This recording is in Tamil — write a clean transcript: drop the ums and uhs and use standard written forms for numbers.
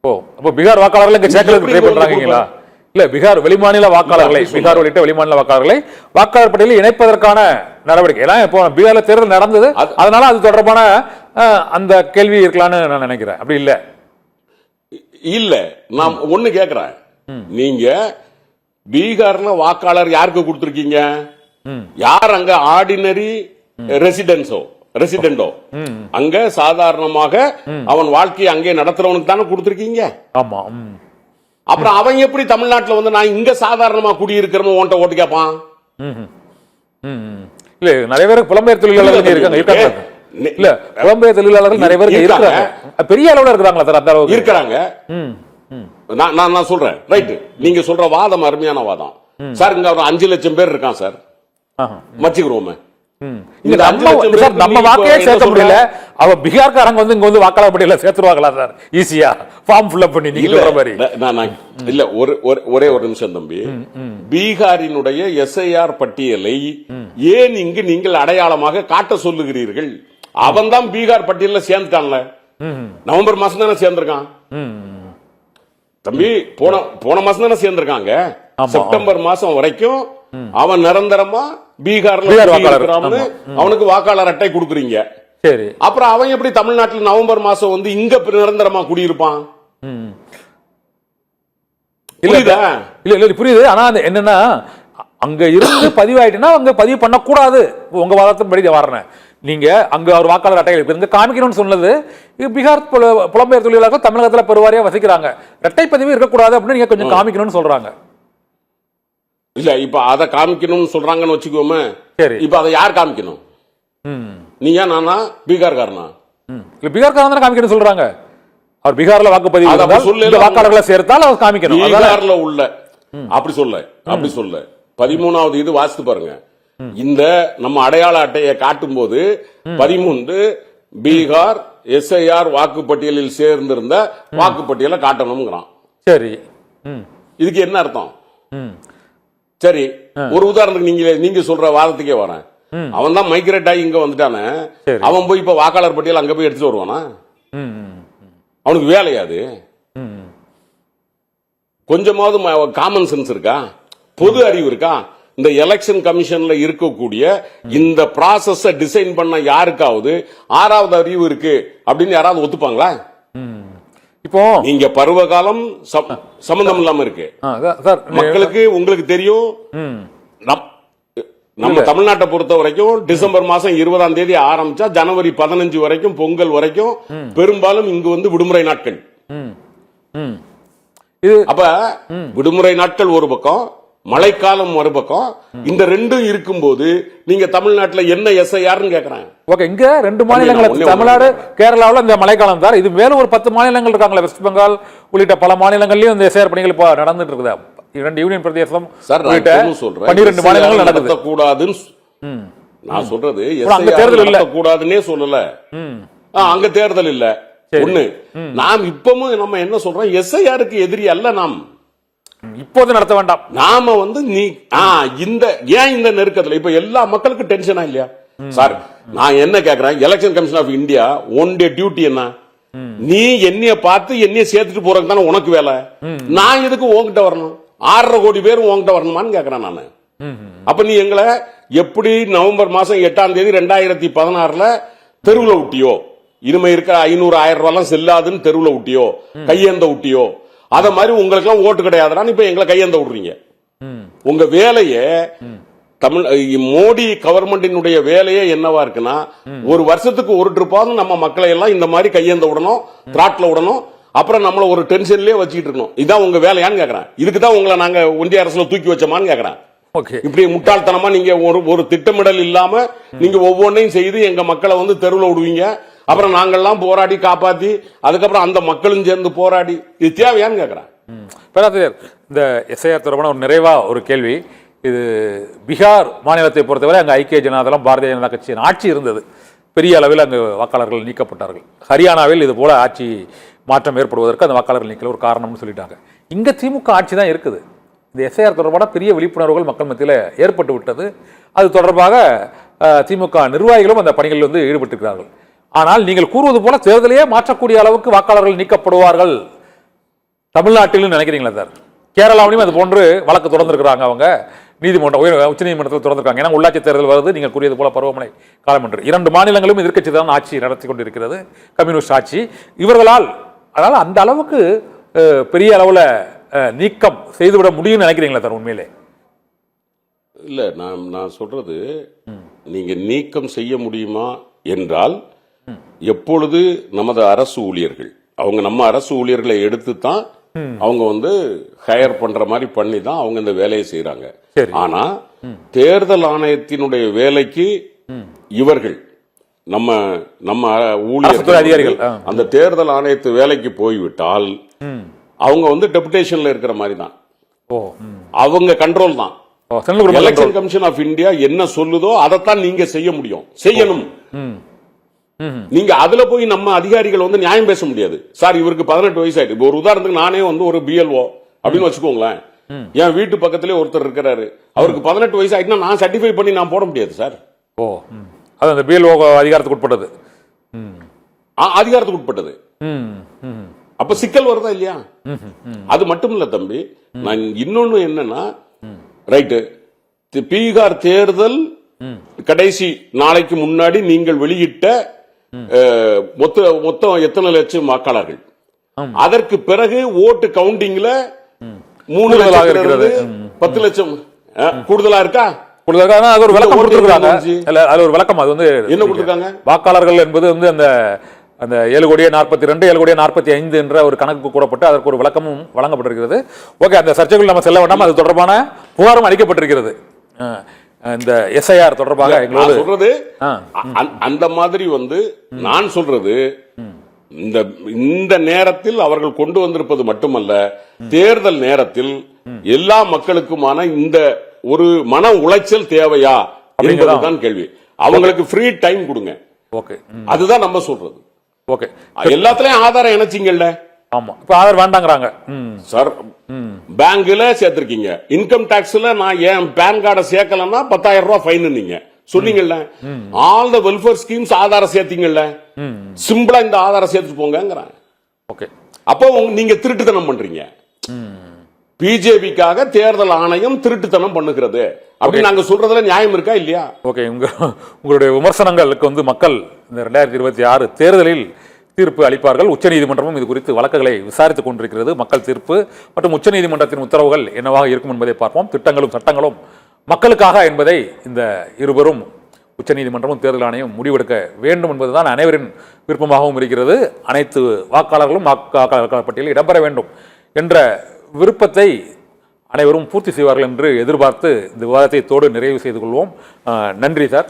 ஓ, அப்போ பீகார் வாக்காளர்களை இங்க சேர்க்கறதுக்கு ட்ரை பண்றாங்களா? இல்ல, பீகார் வெளிமாநில வாக்காளர்களை, பீகார் உள்ளிட்ட வெளிமாநில வாக்காளர்களை வாக்காளர் பட்டியலில் இணைப்பதற்கான நடவடிக்கை எல்லாம் இப்போ பீகார்ல தேர்தல் நடந்தது, அதனால அது தொடர்பான அந்த கேள்வி இருக்கலாம்னு நான் நினைக்கிறேன். அப்படி இல்ல இல்ல, நான் ஒண்ணு கேக்குறேன். நீங்க பீகார்ல வாக்காளர் யாருக்கு கொடுத்திருக்கீங்க? யார் அங்க ஆர்டினரி ரெசிடென்டோ அங்க சாதாரணமாக அவன் வாழ்க்கையை அங்கே நடத்துறவனுக்கு தானே கொடுத்திருக்கீங்க. ஆமா. அப்புறம் அவன் எப்படி தமிழ்நாட்டில் வந்து நான் இங்க சாதாரணமா குடியிருக்கிறேன்னு உன்கிட்ட ஓட்டு கேட்பான்? இல்ல, நிறைய பேர் புலம்பெயர் தொழிலாளர்கள் இருக்காங்க. இல்ல, புலம்பெயர் தொழிலாளர்கள் நிறைய பேர் இருக்காங்க, பெரிய அளவுல இருக்கிறாங்களா சார்? அந்த அளவுக்கு இருக்கிறாங்க. நான் சொல்றேன், ரைட். நீங்க சொல்ற வாதம் அருமையான வாதம் சார். இங்க ஒரு 5 லட்சம் பேர் இருக்கான் சார், மச்சிக்கிறோமே. நம்ம வாக்கையே சேர்க்க முடியல, அவ பீகார்காரங்க வந்து இங்க வந்து வாக்காளர் பட்டியல சேர்த்துருவாங்களா சார்? ஈஸியா ஃபார்ம் ஃபில் பண்ணி நீங்க சொல்ற மாதிரி. இல்ல, ஒரே ஒரு நிமிஷம் தம்பி. பீகாரினுடைய எஸ்ஐஆர் பட்டியலை ஏன் இங்கு நீங்கள் அடையாளமாக காட்ட சொல்லுகிறீர்கள்? அவன் தான் பீகார் பட்டியல சேர்ந்துட்டான்ல, நவம்பர் மாசம் தானே சேர்ந்திருக்கான் தம்பி. போன மாசம் தானே சேர்ந்திருக்காங்க. செப்டம்பர் மாசம் வரைக்கும் அவன் நிரந்தரமா பீகார்ல அவனுக்கு வாக்காளர் அட்டை கொடுக்குறீங்க. சரி, அப்புறம் அவன் எப்படி தமிழ்நாட்டில் நவம்பர் மாசம் வந்து இங்க நிரந்தரமா குடியிருப்பான்? இல்ல புரியுது. ஆனா என்னன்னா, அங்க இருந்து பதிவாயிட்டுனா அங்க பதிவு பண்ணக்கூடாது. உங்க வாதத்தின்படி வரேன். நீங்க அங்க ஒரு வாக்காளர் அட்டைகள் இருந்து காமிக்கணும்னு சொன்னது, பீகார் புலம்பெயர் தொழிலாளர்கள் தமிழகத்தில் பெருவாரியா வசிக்கிறாங்க, இரட்டை பதிவு இருக்கக்கூடாது அப்படின்னு நீங்க கொஞ்சம் காமிக்கணும்னு சொல்றாங்க. இல்ல, இப்ப அதை காமிக்கணும்னு சொல்றாங்கன்னு வச்சுக்கோமே. சரி, இப்ப அதை யார் காமிக்கணும்? நீங்க நானா பீகார்காரனா? பீகார்காரன் தானே காமிக்கணும் சொல்றாங்க. அவர் பீகார்ல வாக்குப்பதிவு வாக்காளர்களை சேர்த்தால் அவர் காமிக்கணும். பீகார்ல உள்ள அப்படி சொல்ல 13வது இது வாசித்து பாருங்க. இந்த நம்ம அடையாள அட்டையை காட்டும் போது 13 பீகார் எஸ்ஐஆர் வாக்குப்பட்டியலில் சேர்ந்திருந்த வாக்குப்பட்டியலை காட்டணும்ங்கிறான். சரி, இதுக்கு என்ன அர்த்தம்? சரி, ஒரு உதாரணத்துக்கு நீங்க சொல்ற வாதத்துக்கே வரேன். அவன் தான் மைக்ரேட் ஆகி இங்க வந்துட்டானே, அவன் போய் இப்ப வாக்காளர் பட்டியல் அங்க போய் எடுத்துட்டு வருவானா? அவனுக்கு வேலையாது? கொஞ்சமாவது காமன் சென்ஸ் இருக்கா? பொது அறிவு இருக்கா? இந்த எலெக்ஷன் கமிஷன்ல இருக்கக்கூடிய இந்த ப்ராசஸ் டிசைன் பண்ண யாருக்காவது 6வது அறிவு இருக்கு அப்படின்னு யாராவது ஒத்துப்பாங்களா? இப்போ நீங்க பருவகாலம் சம்பந்தம் இல்லாம இருக்கு மக்களுக்கு. உங்களுக்கு தெரியும், நம்ம தமிழ்நாட்டை பொறுத்த வரைக்கும் டிசம்பர் மாசம் 20ஆம் தேதி ஆரம்பிச்சா ஜனவரி 15 வரைக்கும், பொங்கல் வரைக்கும் பெரும்பாலும் இங்கு வந்து விடுமுறை நாட்கள். அப்ப விடுமுறை நாட்கள் ஒரு பக்கம், மழைக்காலம் மறுபக்கம். இந்த ரெண்டும் இருக்கும்போது நீங்க தமிழ்நாட்டில் என்ன எஸ்ஐஆர்னு கேக்குறாங்க. ஓகே, இங்க 2 மாநிலங்கள், தமிழ்நாடு கேரளாவில் இந்த மழைக்காலம் தான். இது மேலும் ஒரு 10 மாநிலங்கள் இருக்காங்களா, வெஸ்ட் பெங்கால் உள்ளிட்ட பல மாநிலங்கள்லயும் இந்த எஸ்ஐஆர் பணிகள் இப்ப நடந்துட்டு இருக்குது. 2 யூனியன் பிரதேசம் உள்ளிட்ட 12 மாநிலங்கள் நடத்தக்கூடாதுன்னு நான் சொல்றது. நடத்தக்கூடாதுன்னே சொல்லல, அங்க தேர்தல் இல்ல. ஒண்ணு, நாம் இப்பவும் நம்ம என்ன சொல்றோம், எஸ்ஐஆருக்கு எதிரி அல்ல நாம். இப்போது நடத்த வேண்டாம். நாம வந்து இந்த நெருக்கத்துல இப்ப எல்லா மக்களுக்கும் டென்ஷனா இல்லையா சார்? நான் என்ன கேக்குறேன், election commission of India one day duty என்ன? நீ என்னைய பார்த்து என்னைய சேர்த்துட்டு போறதுக்கு தானே உனக்கு வேலை. நான் எதுக்கு உன்கிட்ட வரணும்? 6.5 கோடி பேர் உன்கிட்ட வரணுமான்னு கேக்குறேன் நானு. அப்ப நீ எங்களை எப்படி நவம்பர் மாசம் 8ஆம் தேதி 2016 தெருவுல விட்டியோ, இனிமே இருக்கிற 500-1000 ரூபாய் செல்லாதுன்னு தெருவுல விட்டியோ, கையேந்த விட்டியோ, அத மாதிரி உங்களுக்கு எல்லாம் ஓட்டு கிடையாதுன்னு இப்ப எங்களை கையேந்த விடுறீங்க. உங்க வேலையே மோடி கவர்மெண்டினுடைய வேலையே என்னவா இருக்குன்னா, ஒரு வருஷத்துக்கு ஒரு ட்ரிப்பாவது நம்ம மக்களை எல்லாம் இந்த மாதிரி கையேந்த விடணும், திராட்ல விடணும், அப்புறம் நம்மள ஒரு டென்ஷன்லயே வச்சுக்கிட்டு இருக்கணும். இதான் உங்க வேலையான்னு கேக்குறேன். இதுக்குதான் உங்களை நாங்க ஒன்றிய அரசுல தூக்கி வச்சோமான்னு கேக்குறேன். இப்படி முட்டாள்தனமா நீங்க ஒரு திட்டமிடல் இல்லாம நீங்க ஒவ்வொன்றையும் செய்து எங்க மக்களை வந்து தெருவில் விடுவீங்க. அப்புறம் நாங்கள்லாம் போராடி காப்பாத்தி அதுக்கப்புறம் அந்த மக்களும் சேர்ந்து போராடி, இது தேவையான்னு கேக்குறேன். பேராசிரியர், இந்த எஸ்ஐஆர் தொடர்பான ஒரு நிறைவா ஒரு கேள்வி. இது பீகார் மாநிலத்தை பொறுத்தவரை அங்கே ஐக்கிய ஜனதாதளம், பாரதிய ஜனதா கட்சியின் ஆட்சி இருந்தது. பெரிய அளவில் அங்கு வாக்காளர்கள் நீக்கப்பட்டார்கள். ஹரியானாவில் இது போல ஆட்சி மாற்றம் ஏற்படுவதற்கு அந்த வாக்காளர்கள் நீக்கல ஒரு காரணம்னு சொல்லிட்டாங்க. இங்கே திமுக ஆட்சி தான் இருக்குது. இந்த எஸ்ஐஆர் தொடர்பான பெரிய விழிப்புணர்வுகள் மக்கள் மத்தியில் ஏற்பட்டு விட்டது. அது தொடர்பாக திமுக நிர்வாகிகளும் அந்த பணிகளில் வந்து ஈடுபட்டிருக்கிறார்கள். ஆனால் நீங்கள் கூறுவது போல தேர்தலையே மாற்றக்கூடிய அளவுக்கு வாக்காளர்கள் நீக்கப்படுவார்கள் தமிழ்நாட்டிலும் நினைக்கிறீங்களா சார்? கேரளாவிலும் அது போன்று வழக்கு தொடர்ந்துருக்கிறாங்க அவங்க நீதிமன்றம், உச்சநீதிமன்றத்தில் தொடர்ந்துருக்காங்க. ஏன்னா உள்ளாட்சி தேர்தல் வருது, நீங்கள் கூறியது போல பருவமழை காலம் என்று 2 மாநிலங்களும் எதிர்க்கட்சி தான் ஆட்சி நடத்தி கொண்டிருக்கிறது, கம்யூனிஸ்ட் ஆட்சி. இவர்களால் அதனால் அந்த அளவுக்கு பெரிய அளவில் நீக்கம் செய்துவிட முடியும்னு நினைக்கிறீங்களா சார் உண்மையிலே? இல்ல, நான் சொல்றது, நீங்க நீக்கம் செய்ய முடியுமா என்றால், எப்பொழுது நமது அரசு ஊழியர்கள் அவங்க நம்ம அரசு ஊழியர்களை எடுத்து தான் அவங்க வந்து ஹையர் பண்ற மாதிரி பண்ணி தான் அவங்க இந்த வேலையை செய்யறாங்க. ஆனா தேர்தல் ஆணையத்தினுடைய வேலைக்கு இவர்கள் நம்ம நம்ம ஊழியர்கள் அதிகாரிகள் அந்த தேர்தல் ஆணையத்து வேலைக்கு போய்விட்டால் அவங்க வந்து டெபுடேஷன்ல இருக்கிற மாதிரி தான், அவங்க கண்ட்ரோல் தான். எலெக்ஷன் கமிஷன் ஆஃப் இந்தியா என்ன சொல்லுதோ அதைத்தான் நீங்க செய்ய முடியும், செய்யணும். நீங்க அதுல போய் நம்ம அதிகாரிகள் வந்து நியாயம் பேச முடியாது. சார் இவருக்கு 18 வயசு ஆயிட்டு, ஒரு உதாரணத்துக்கு நானே வந்து ஒரு பிஎல்ஓ அப்படின்னு வச்சுக்கோங்களேன், என் வீட்டு பக்கத்திலே ஒருத்தர் இருக்கிறாரு, அவருக்கு 18 வயசு ஆயிட்டுனா நான் சர்டிஃபை பண்ணி நான் போட முடியாது சார். அது அந்த பிஎல்ஓ அதிகாரத்துக்கு உட்பட்டது, அதிகாரத்துக்கு உட்பட்டது. அப்ப சிக்கல் வருதா இல்லையா? அது மட்டும் இல்ல தம்பி, நான் இன்னொன்னு என்னன்னா, ரைட்டு, பீகார் தேர்தல் கடைசி நாளைக்கு முன்னாடி நீங்கள் வெளியிட்ட மொத்தம் எத்தனை லட்சம் வாக்காளர்கள், அதற்கு பிறகு ஓட்டு கவுண்டிங்ல 3 லட்சம் 10 லட்சம் கூடுதலா இருக்கா? விளக்கம் அது வந்து என்ன கொடுத்திருக்காங்க? வாக்காளர்கள் என்பது வந்து அந்த 7,42,00,000 7,45,00,000 என்ற ஒரு கணக்கு கூடப்பட்டு அதற்கு ஒரு விளக்கமும் வழங்கப்பட்டிருக்கிறது. ஓகே, அந்த சர்ச்சைகள் நம்ம செல்ல வேண்டாம். அது தொடர்பான புகாரும் அளிக்கப்பட்டிருக்கிறது இந்த எஸ்ஐஆர் தொடர்பாக. எங்களோட சொல்றது அந்த மாதிரி வந்து நான் சொல்றது, இந்த நேரத்தில் அவர்கள் கொண்டு வந்திருப்பது மட்டுமல்ல, தேர்தல் நேரத்தில் எல்லா மக்களுக்குமான இந்த ஒரு மன உளைச்சல் தேவையா என்பதுதான் கேள்வி. அவங்களுக்கு ஃப்ரீ டைம் கொடுங்க. ஓகே, அதுதான் நம்ம சொல்றது. ஓகே, எல்லாத்துலயும் ஆதாரம் இணைச்சிங்கல்ல. ஆமா, இப்ப ஆதார் வேண்டாங்கறாங்க சார். பேங்க்ல சேர்த்திருக்கீங்க, இன்கம் டாக்ஸ்ல நான் ஏன் பேன் கார்டை சேர்க்கலன்னா 10,000 ரூபாய் ஃபைன் நீங்க சொன்னீங்கல்ல. ஆல் த வெல்ஃபேர் ஸ்கீம்ஸ் ஆதாரம் சேர்த்தீங்கல்ல, சிம்பிளா இந்த ஆதாரம் சேர்த்துட்டு போங்கங்கறாங்க. ஓகே, அப்போ நீங்க திருட்டுத்தனம் பண்றீங்க. பிஜேபிக்காக தேர்தல் ஆணையம் திருட்டுத்தனம் பண்ணுகிறது அப்படி நாங்க சொல்றதுல நியாயம் இருக்கா இல்லையா? ஓகே, உங்களுடைய விமர்சனங்களுக்கு வந்து மக்கள் இந்த 2026 தேர்தலில் தீர்ப்பு அளிப்பார்கள். உச்சநீதிமன்றமும் இது குறித்து வழக்குகளை விசாரித்துக் கொண்டிருக்கிறது. மக்கள் தீர்ப்பு மற்றும் உச்சநீதிமன்றத்தின் உத்தரவுகள் என்னவாக இருக்கும் என்பதை பார்ப்போம். திட்டங்களும் சட்டங்களும் மக்களுக்காக என்பதை இந்த இருவரும், உச்சநீதிமன்றமும் தேர்தல் ஆணையம் முடிவெடுக்க வேண்டும் என்பதுதான் அனைவரின் விருப்பமாகவும் இருக்கிறது. அனைத்து வாக்காளர்களும் வாக்காளர் பட்டியலில் இடம்பெற வேண்டும் என்ற விருப்பத்தை அனைவரும் பூர்த்தி செய்வார்கள் என்று எதிர்பார்த்து இந்த விவாதத்தை தோடு நிறைவு செய்து கொள்வோம். நன்றி சார்.